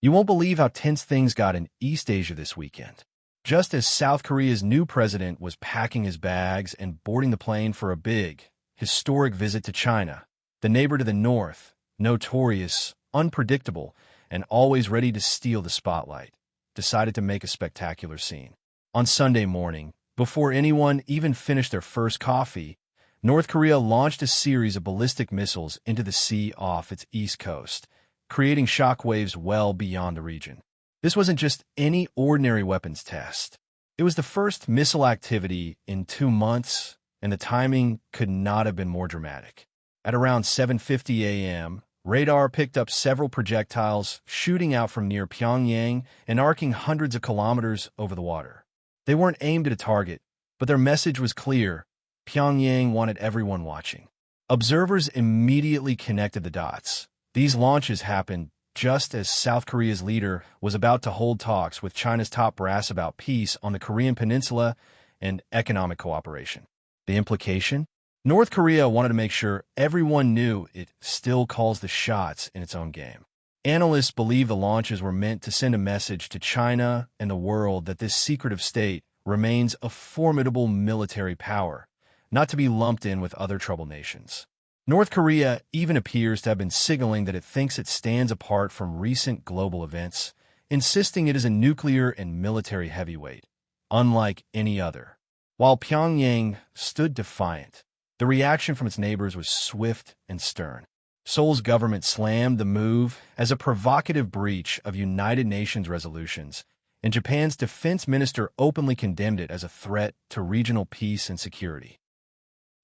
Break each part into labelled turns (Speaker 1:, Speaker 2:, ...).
Speaker 1: You won't believe how tense things got in East Asia this weekend. Just as South Korea's new president was packing his bags and boarding the plane for a big, historic visit to China, the neighbor to the north, notorious, unpredictable, and always ready to steal the spotlight, decided to make a spectacular scene. On Sunday morning, before anyone even finished their first coffee, North Korea launched a series of ballistic missiles into the sea off its east coast, creating shockwaves well beyond the region. This wasn't just any ordinary weapons test. It was the first missile activity in 2 months, and the timing could not have been more dramatic. At around 7:50 a.m., radar picked up several projectiles shooting out from near Pyongyang and arcing hundreds of kilometers over the water. They weren't aimed at a target, but their message was clear. Pyongyang wanted everyone watching. Observers immediately connected the dots. These launches happened just as South Korea's leader was about to hold talks with China's top brass about peace on the Korean Peninsula and economic cooperation. The implication? North Korea wanted to make sure everyone knew it still calls the shots in its own game. Analysts believe the launches were meant to send a message to China and the world that this secretive state remains a formidable military power, not to be lumped in with other troubled nations. North Korea even appears to have been signaling that it thinks it stands apart from recent global events, insisting it is a nuclear and military heavyweight, unlike any other. While Pyongyang stood defiant, the reaction from its neighbors was swift and stern. Seoul's government slammed the move as a provocative breach of United Nations resolutions, and Japan's defense minister openly condemned it as a threat to regional peace and security.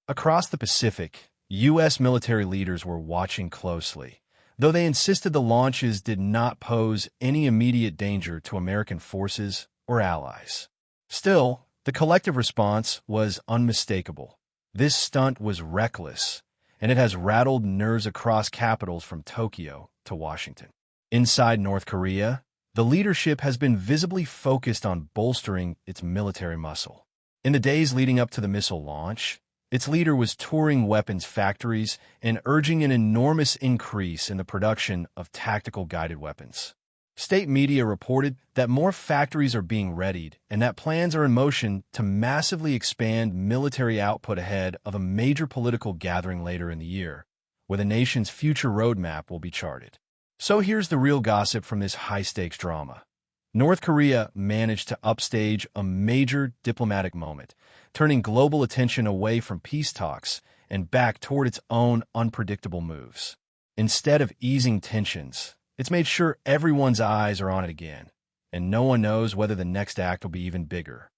Speaker 1: Across the Pacific, U.S. military leaders were watching closely, though they insisted the launches did not pose any immediate danger to American forces or allies. Still, the collective response was unmistakable. This stunt was reckless, and it has rattled nerves across capitals from Tokyo to Washington. Inside North Korea, the leadership has been visibly focused on bolstering its military muscle. In the days leading up to the missile launch, its leader was touring weapons factories and urging an enormous increase in the production of tactical guided weapons. State media reported that more factories are being readied and that plans are in motion to massively expand military output ahead of a major political gathering later in the year, where the nation's future roadmap will be charted. So here's the real gossip from this high-stakes drama. North Korea managed to upstage a major diplomatic moment, turning global attention away from peace talks and back toward its own unpredictable moves. Instead of easing tensions, it's made sure everyone's eyes are on it again, and no one knows whether the next act will be even bigger.